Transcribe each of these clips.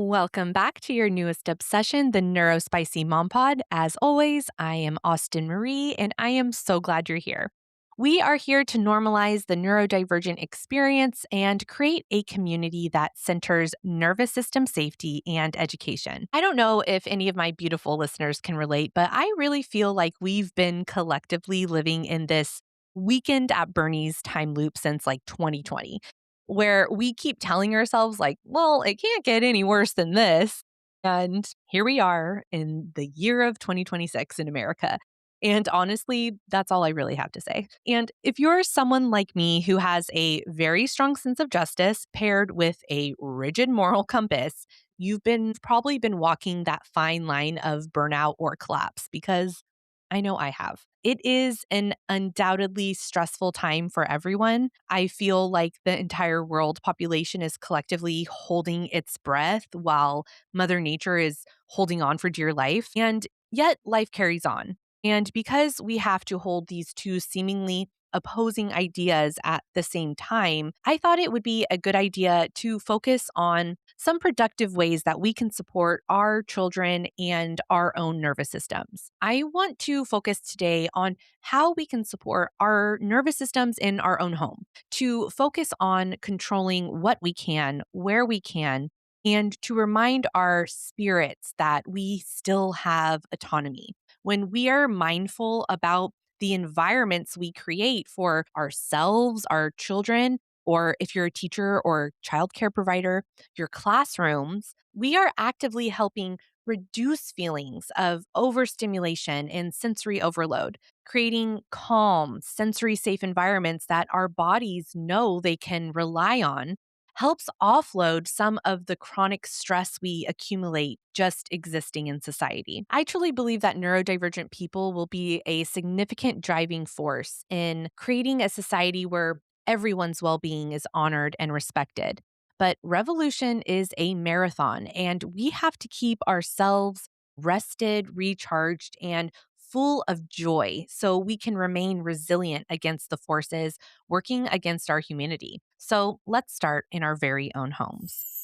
Welcome back to your newest obsession, the NeuroSpicy MomPod. As always, I am Austin Marie, and I am so glad you're here. We are here to normalize the neurodivergent experience and create a community that centers nervous system safety and education. I don't know if any of my beautiful listeners can relate, but I really feel like we've been collectively living in this weekend at Bernie's time loop since like 2020 where we keep telling ourselves, like, well, it can't get any worse than this. And here we are in the year of 2026 in America. And honestly, that's all I really have to say. And if you're someone like me who has a very strong sense of justice paired with a rigid moral compass, you've been probably been walking that fine line of burnout or collapse because I know I have. It is an undoubtedly stressful time for everyone. I feel like the entire world population is collectively holding its breath while Mother Nature is holding on for dear life. And yet life carries on. And because we have to hold these two seemingly opposing ideas at the same time, I thought it would be a good idea to focus on some productive ways that we can support our children and our own nervous systems. I want to focus today on how we can support our nervous systems in our own home, to focus on controlling what we can, where we can, and to remind our spirits that we still have autonomy. When we are mindful about the environments we create for ourselves, our children, or if you're a teacher or childcare provider, your classrooms, we are actively helping reduce feelings of overstimulation and sensory overload, creating calm, sensory safe environments that our bodies know they can rely on helps offload some of the chronic stress we accumulate just existing in society. I truly believe that neurodivergent people will be a significant driving force in creating a society where everyone's well being is honored and respected. But revolution is a marathon, and we have to keep ourselves rested, recharged, and full of joy so we can remain resilient against the forces working against our humanity. So let's start in our very own homes.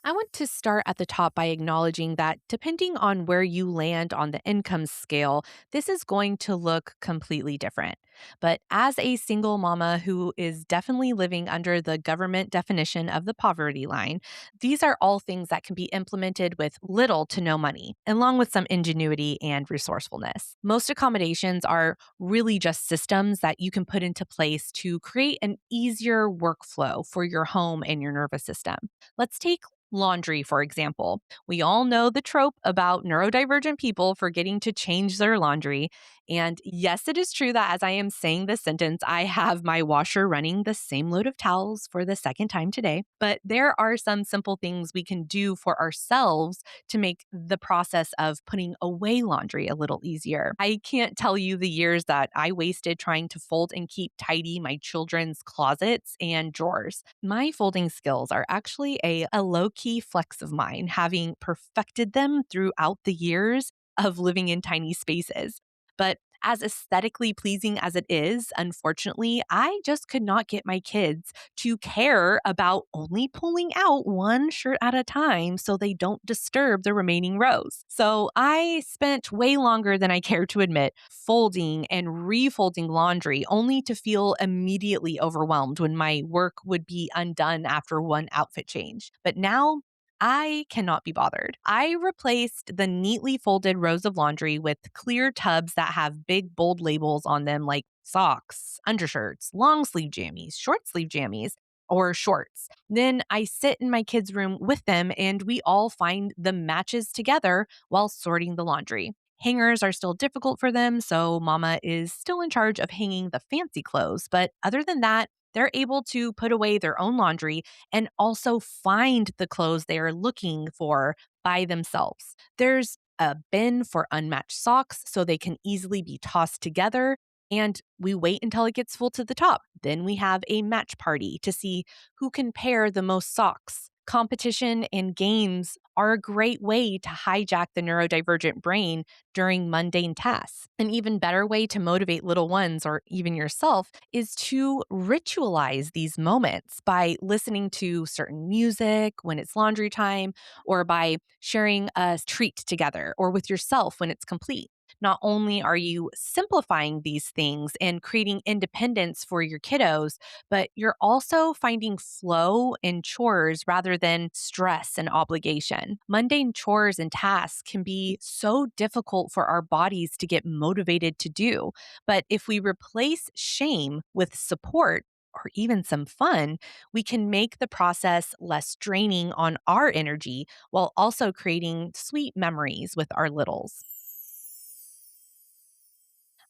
I want to start at the top by acknowledging that depending on where you land on the income scale, this is going to look completely different. But as a single mama who is definitely living under the government definition of the poverty line, these are all things that can be implemented with little to no money, along with some ingenuity and resourcefulness. Most accommodations are really just systems that you can put into place to create an easier workflow for your home and your nervous system. Let's take laundry, for example. We all know the trope about neurodivergent people forgetting to change their laundry. And yes, it is true that as I am saying this sentence, I have my washer running the same load of towels for the second time today. But there are some simple things we can do for ourselves to make the process of putting away laundry a little easier. I can't tell you the years that I wasted trying to fold and keep tidy my children's closets and drawers. My folding skills are actually a low key flex of mine, having perfected them throughout the years of living in tiny spaces. But as aesthetically pleasing as it is, unfortunately, I just could not get my kids to care about only pulling out one shirt at a time so they don't disturb the remaining rows. So I spent way longer than I care to admit folding and refolding laundry only to feel immediately overwhelmed when my work would be undone after one outfit change. But now I cannot be bothered. I replaced the neatly folded rows of laundry with clear tubs that have big, bold labels on them like socks, undershirts, long sleeve jammies, short sleeve jammies, or shorts. Then I sit in my kids' room with them and we all find the matches together while sorting the laundry. Hangers are still difficult for them, so mama is still in charge of hanging the fancy clothes. But other than that, they're able to put away their own laundry and also find the clothes they are looking for by themselves. There's a bin for unmatched socks so they can easily be tossed together. And we wait until it gets full to the top. Then we have a match party to see who can pair the most socks. Competition and games are a great way to hijack the neurodivergent brain during mundane tasks. An even better way to motivate little ones or even yourself is to ritualize these moments by listening to certain music when it's laundry time, or by sharing a treat together or with yourself when it's complete. Not only are you simplifying these things and creating independence for your kiddos, but you're also finding flow in chores rather than stress and obligation. Mundane chores and tasks can be so difficult for our bodies to get motivated to do. But if we replace shame with support, or even some fun, we can make the process less draining on our energy while also creating sweet memories with our littles.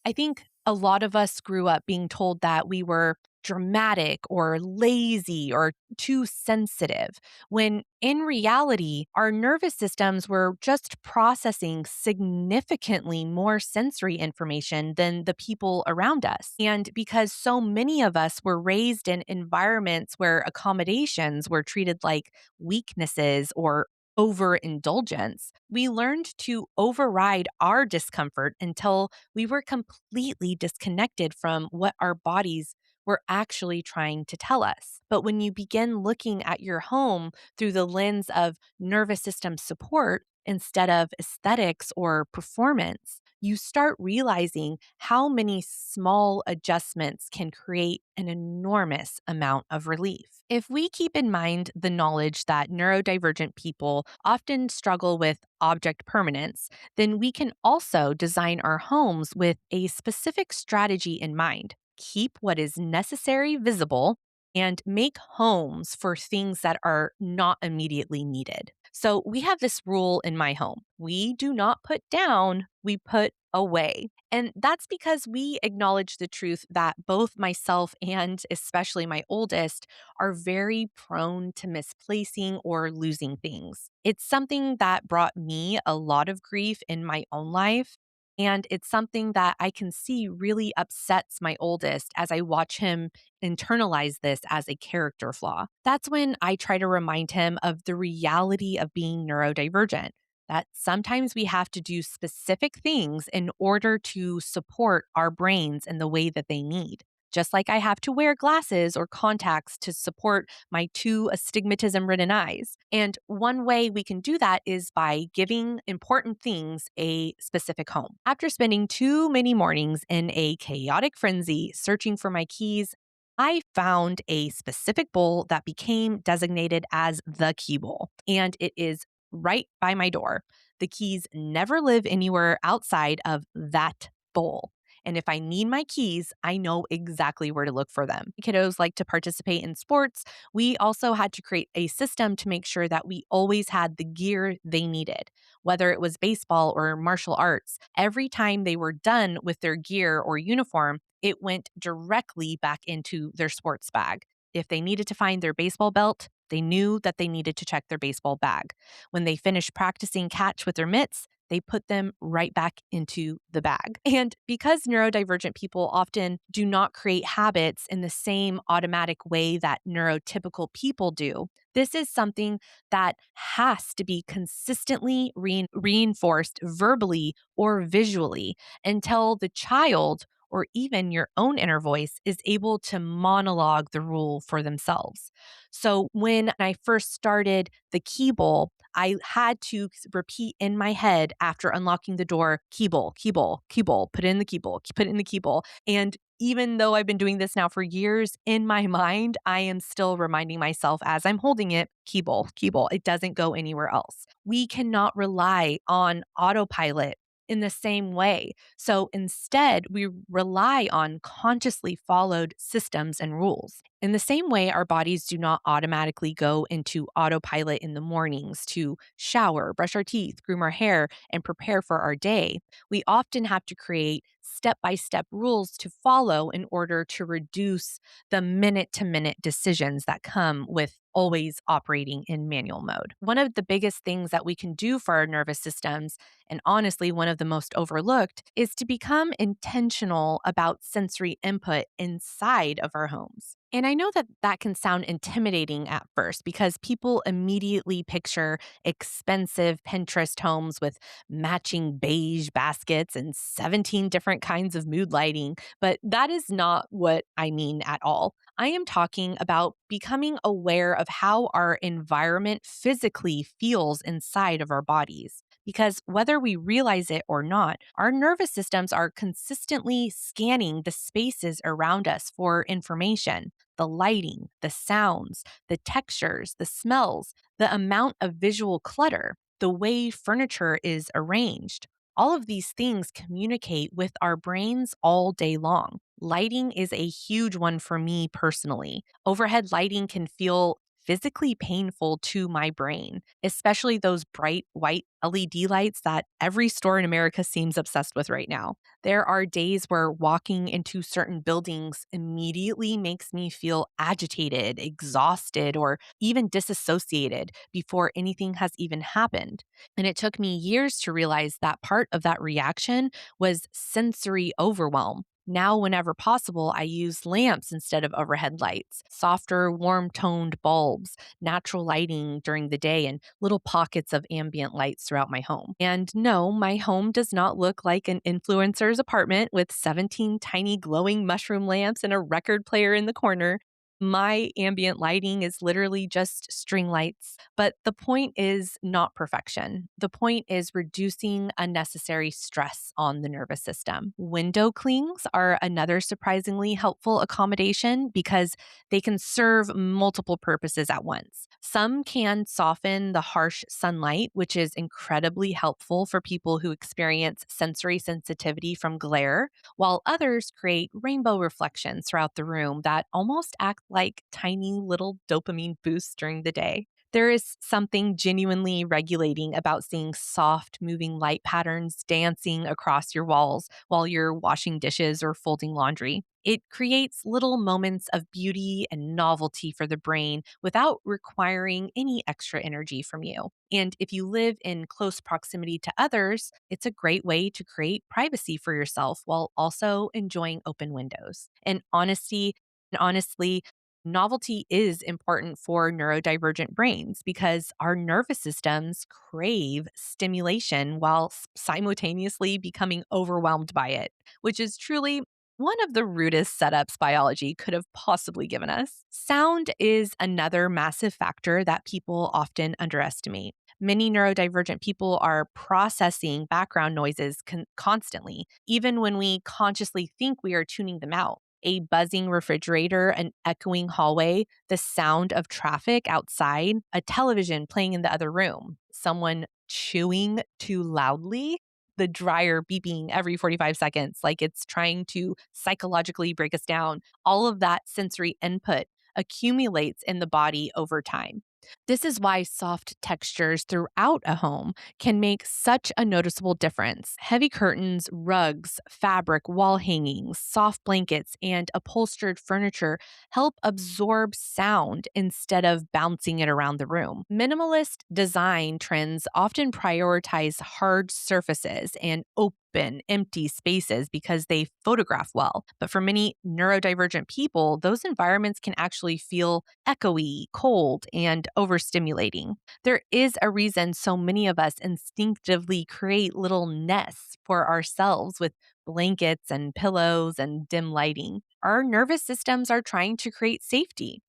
I think a lot of us grew up being told that we were dramatic or lazy or too sensitive, when in reality, our nervous systems were just processing significantly more sensory information than the people around us. And because so many of us were raised in environments where accommodations were treated like weaknesses or overindulgence, we learned to override our discomfort until we were completely disconnected from what our bodies were actually trying to tell us. But when you begin looking at your home through the lens of nervous system support instead of aesthetics or performance, you start realizing how many small adjustments can create an enormous amount of relief. If we keep in mind the knowledge that neurodivergent people often struggle with object permanence, then we can also design our homes with a specific strategy in mind. Keep what is necessary visible and make homes for things that are not immediately needed. So, we have this rule in my home: we do not put down, we put away. And that's because we acknowledge the truth that both myself and especially my oldest are very prone to misplacing or losing things. It's something that brought me a lot of grief in my own life. And it's something that I can see really upsets my oldest as I watch him internalize this as a character flaw. That's when I try to remind him of the reality of being neurodivergent, that sometimes we have to do specific things in order to support our brains in the way that they need. Just like I have to wear glasses or contacts to support my two astigmatism ridden eyes. And one way we can do that is by giving important things a specific home. After spending too many mornings in a chaotic frenzy searching for my keys, I found a specific bowl that became designated as the key bowl, and it is right by my door. The keys never live anywhere outside of that bowl. And if I need my keys, I know exactly where to look for them. Kiddos like to participate in sports. We also had to create a system to make sure that we always had the gear they needed, whether it was baseball or martial arts. Every time they were done with their gear or uniform, it went directly back into their sports bag. If they needed to find their baseball belt, they knew that they needed to check their baseball bag. When they finished practicing catch with their mitts, they put them right back into the bag. And because neurodivergent people often do not create habits in the same automatic way that neurotypical people do, this is something that has to be consistently reinforced verbally or visually until the child or even your own inner voice is able to monologue the rule for themselves. So when I first started the key bowl, I had to repeat in my head after unlocking the door: key bowl, key bowl, key bowl, put it in the key bowl, put it in the key bowl. And even though I've been doing this now for years, in my mind, I am still reminding myself as I'm holding it: key bowl, key bowl. It doesn't go anywhere else. We cannot rely on autopilot in the same way. So instead, we rely on consciously followed systems and rules. In the same way, our bodies do not automatically go into autopilot in the mornings to shower, brush our teeth, groom our hair, and prepare for our day. We often have to create step by step rules to follow in order to reduce the minute to minute decisions that come with always operating in manual mode. One of the biggest things that we can do for our nervous systems, and honestly, one of the most overlooked, is to become intentional about sensory input inside of our homes. And I know that that can sound intimidating at first because people immediately picture expensive Pinterest homes with matching beige baskets and 17 different kinds of mood lighting. But that is not what I mean at all. I am talking about becoming aware of how our environment physically feels inside of our bodies. Because whether we realize it or not, our nervous systems are consistently scanning the spaces around us for information, the lighting, the sounds, the textures, the smells, the amount of visual clutter, the way furniture is arranged. All of these things communicate with our brains all day long. Lighting is a huge one for me personally. Overhead lighting can feel physically painful to my brain, especially those bright white LED lights that every store in America seems obsessed with right now. There are days where walking into certain buildings immediately makes me feel agitated, exhausted, or even disassociated before anything has even happened. And it took me years to realize that part of that reaction was sensory overwhelm. Now, whenever possible, I use lamps instead of overhead lights, softer, warm toned bulbs, natural lighting during the day, and little pockets of ambient lights throughout my home. And no, my home does not look like an influencer's apartment with 17 tiny glowing mushroom lamps and a record player in the corner. My ambient lighting is literally just string lights. But the point is not perfection. The point is reducing unnecessary stress on the nervous system. Window clings are another surprisingly helpful accommodation because they can serve multiple purposes at once. Some can soften the harsh sunlight, which is incredibly helpful for people who experience sensory sensitivity from glare, while others create rainbow reflections throughout the room that almost act like tiny little dopamine boosts during the day. There is something genuinely regulating about seeing soft, moving light patterns dancing across your walls while you're washing dishes or folding laundry. It creates little moments of beauty and novelty for the brain without requiring any extra energy from you. And if you live in close proximity to others, it's a great way to create privacy for yourself while also enjoying open windows. Honestly, novelty is important for neurodivergent brains because our nervous systems crave stimulation while simultaneously becoming overwhelmed by it, which is truly one of the rudest setups biology could have possibly given us. Sound is another massive factor that people often underestimate. Many neurodivergent people are processing background noises constantly, even when we consciously think we are tuning them out. A buzzing refrigerator, an echoing hallway, the sound of traffic outside, a television playing in the other room, someone chewing too loudly, the dryer beeping every 45 seconds like it's trying to psychologically break us down. All of that sensory input accumulates in the body over time. This is why soft textures throughout a home can make such a noticeable difference. Heavy curtains, rugs, fabric, wall hangings, soft blankets, and upholstered furniture help absorb sound instead of bouncing it around the room. Minimalist design trends often prioritize hard surfaces and open, empty spaces because they photograph well. But for many neurodivergent people, those environments can actually feel echoey, cold, and overstimulating. There is a reason so many of us instinctively create little nests for ourselves with blankets and pillows and dim lighting. Our nervous systems are trying to create safety.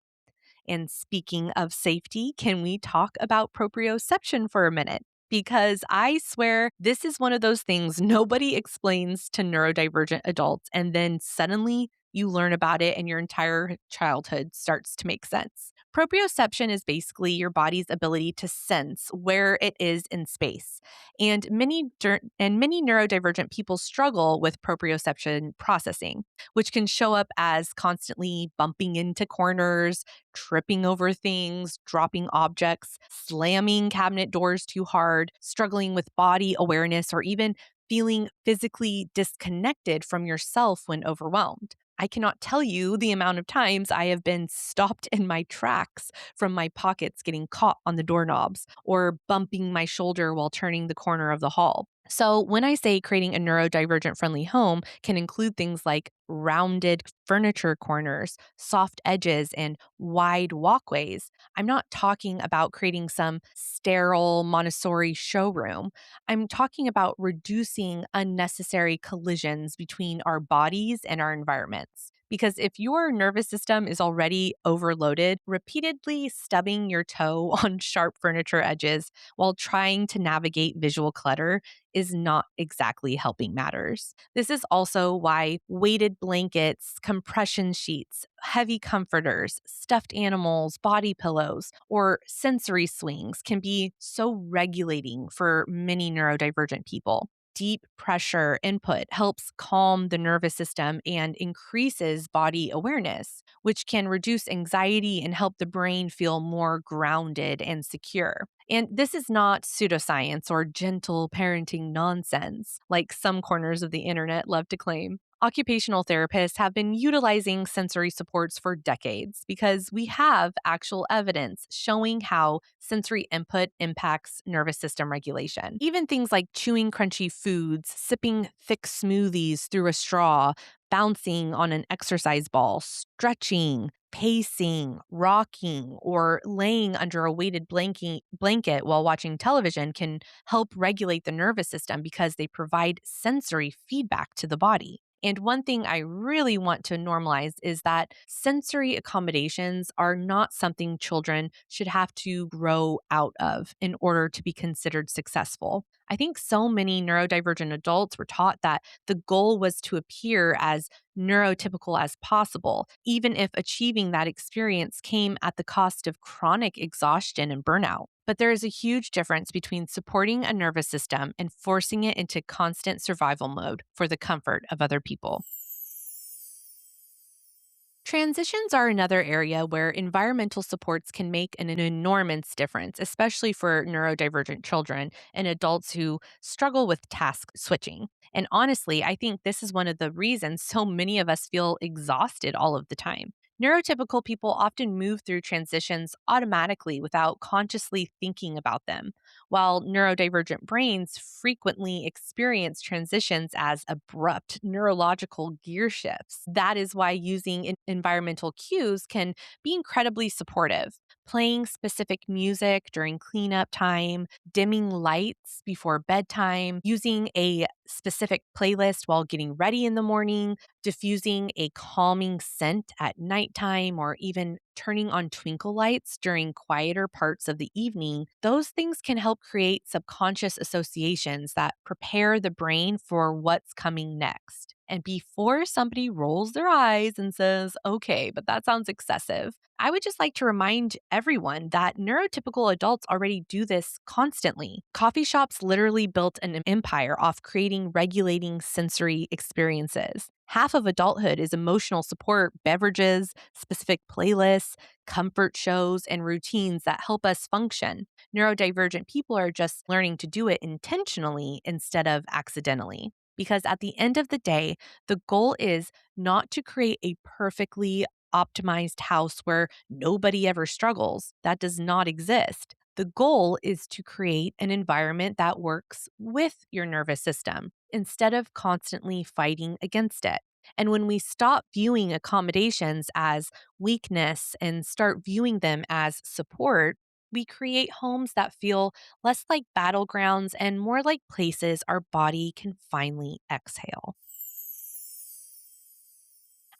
And speaking of safety, can we talk about proprioception for a minute? Because I swear this is one of those things nobody explains to neurodivergent adults, and then suddenly you learn about it and your entire childhood starts to make sense. Proprioception is basically your body's ability to sense where it is in space. And many neurodivergent people struggle with proprioception processing, which can show up as constantly bumping into corners, tripping over things, dropping objects, slamming cabinet doors too hard, struggling with body awareness, or even feeling physically disconnected from yourself when overwhelmed. I cannot tell you the amount of times I have been stopped in my tracks from my pockets getting caught on the doorknobs or bumping my shoulder while turning the corner of the hall. So, when I say creating a neurodivergent friendly home can include things like rounded furniture corners, soft edges, and wide walkways, I'm not talking about creating some sterile Montessori showroom. I'm talking about reducing unnecessary collisions between our bodies and our environments. Because if your nervous system is already overloaded, repeatedly stubbing your toe on sharp furniture edges while trying to navigate visual clutter is not exactly helping matters. This is also why weighted blankets, compression sheets, heavy comforters, stuffed animals, body pillows, or sensory swings can be so regulating for many neurodivergent people. Deep pressure input helps calm the nervous system and increases body awareness, which can reduce anxiety and help the brain feel more grounded and secure. And this is not pseudoscience or gentle parenting nonsense, like some corners of the internet love to claim. Occupational therapists have been utilizing sensory supports for decades because we have actual evidence showing how sensory input impacts nervous system regulation. Even things like chewing crunchy foods, sipping thick smoothies through a straw, bouncing on an exercise ball, stretching, pacing, rocking, or laying under a weighted blanket while watching television can help regulate the nervous system because they provide sensory feedback to the body. And one thing I really want to normalize is that sensory accommodations are not something children should have to grow out of in order to be considered successful. I think so many neurodivergent adults were taught that the goal was to appear as neurotypical as possible, even if achieving that experience came at the cost of chronic exhaustion and burnout. But there is a huge difference between supporting a nervous system and forcing it into constant survival mode for the comfort of other people. Transitions are another area where environmental supports can make an enormous difference, especially for neurodivergent children and adults who struggle with task switching. And honestly, I think this is one of the reasons so many of us feel exhausted all of the time. Neurotypical people often move through transitions automatically without consciously thinking about them, while neurodivergent brains frequently experience transitions as abrupt neurological gear shifts. That is why using environmental cues can be incredibly supportive. Playing specific music during cleanup time, dimming lights before bedtime, using a specific playlist while getting ready in the morning, diffusing a calming scent at nighttime, or even turning on twinkle lights during quieter parts of the evening, those things can help create subconscious associations that prepare the brain for what's coming next. And before somebody rolls their eyes and says, okay, but that sounds excessive, I would just like to remind everyone that neurotypical adults already do this constantly. Coffee shops literally built an empire off creating regulating sensory experiences. Half of adulthood is emotional support, beverages, specific playlists, comfort shows, and routines that help us function. Neurodivergent people are just learning to do it intentionally instead of accidentally. Because at the end of the day, the goal is not to create a perfectly optimized house where nobody ever struggles. That does not exist. The goal is to create an environment that works with your nervous system instead of constantly fighting against it. And when we stop viewing accommodations as weakness and start viewing them as support, we create homes that feel less like battlegrounds and more like places our body can finally exhale.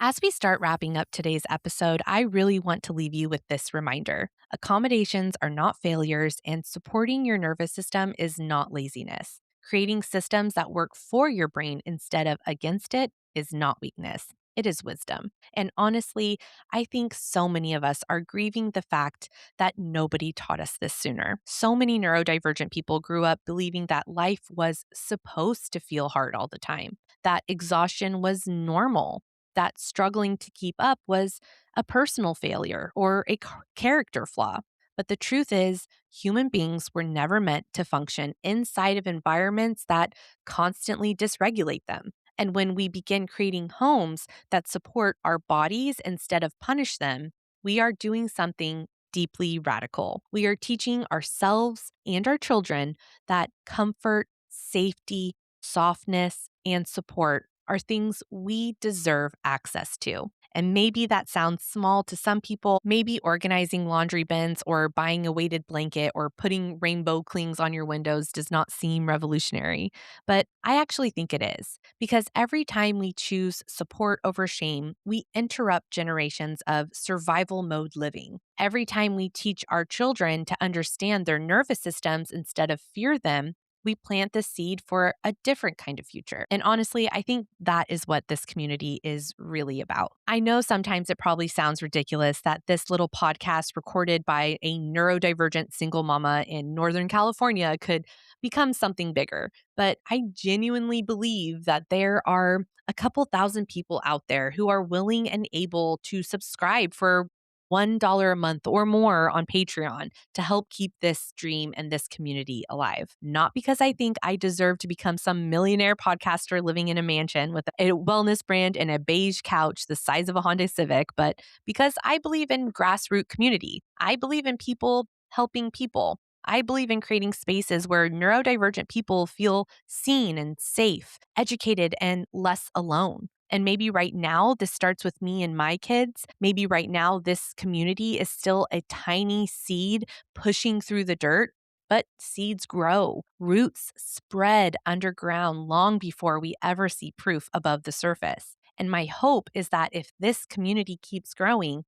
As we start wrapping up today's episode, I really want to leave you with this reminder. Accommodations are not failures, and supporting your nervous system is not laziness. Creating systems that work for your brain instead of against it is not weakness. It is wisdom. And honestly, I think so many of us are grieving the fact that nobody taught us this sooner. So many neurodivergent people grew up believing that life was supposed to feel hard all the time, that exhaustion was normal, that struggling to keep up was a personal failure or a character flaw. But the truth is, human beings were never meant to function inside of environments that constantly dysregulate them. And when we begin creating homes that support our bodies instead of punish them, we are doing something deeply radical. We are teaching ourselves and our children that comfort, safety, softness, and support are things we deserve access to. And maybe that sounds small to some people. Maybe organizing laundry bins or buying a weighted blanket or putting rainbow clings on your windows does not seem revolutionary. But I actually think it is, because every time we choose support over shame, we interrupt generations of survival mode living. Every time we teach our children to understand their nervous systems instead of fear them, we plant the seed for a different kind of future. And honestly, I think that is what this community is really about. I know sometimes it probably sounds ridiculous that this little podcast recorded by a neurodivergent single mama in Northern California could become something bigger, but I genuinely believe that there are a couple thousand people out there who are willing and able to subscribe for $1 a month or more on Patreon to help keep this dream and this community alive. Not because I think I deserve to become some millionaire podcaster living in a mansion with a wellness brand and a beige couch the size of a Honda Civic, but because I believe in grassroots community. I believe in people helping people. I believe in creating spaces where neurodivergent people feel seen and safe, educated, and less alone. And maybe right now, this starts with me and my kids. Maybe right now, this community is still a tiny seed pushing through the dirt, but seeds grow. Roots spread underground long before we ever see proof above the surface. And my hope is that if this community keeps growing,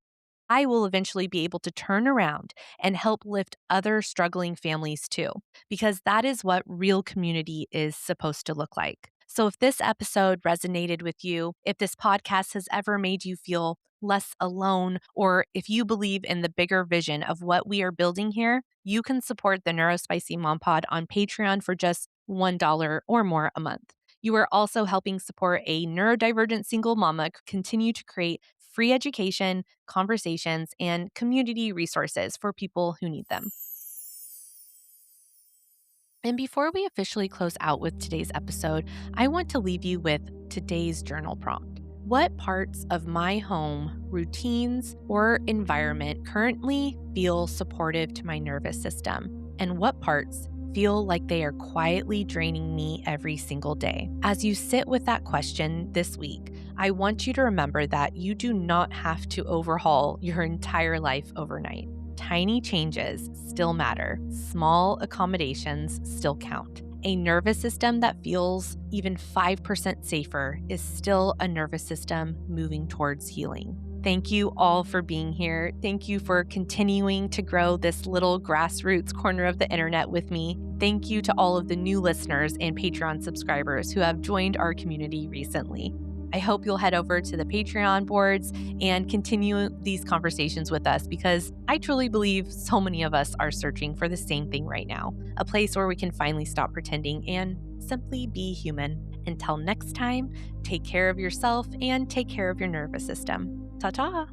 I will eventually be able to turn around and help lift other struggling families too, because that is what real community is supposed to look like. So if this episode resonated with you, if this podcast has ever made you feel less alone, or if you believe in the bigger vision of what we are building here, you can support the NeuroSpicy MomPod on Patreon for just $1 or more a month. You are also helping support a neurodivergent single mama continue to create free education, conversations, and community resources for people who need them. And before we officially close out with today's episode, I want to leave you with today's journal prompt. What parts of my home, routines, or environment currently feel supportive to my nervous system? And what parts feel like they are quietly draining me every single day? As you sit with that question this week, I want you to remember that you do not have to overhaul your entire life overnight. Tiny changes still matter. Small accommodations still count. A nervous system that feels even 5% safer is still a nervous system moving towards healing. Thank you all for being here. Thank you for continuing to grow this little grassroots corner of the internet with me. Thank you to all of the new listeners and Patreon subscribers who have joined our community recently. I hope you'll head over to the Patreon boards and continue these conversations with us, because I truly believe so many of us are searching for the same thing right now, a place where we can finally stop pretending and simply be human. Until next time, take care of yourself and take care of your nervous system. Ta-ta!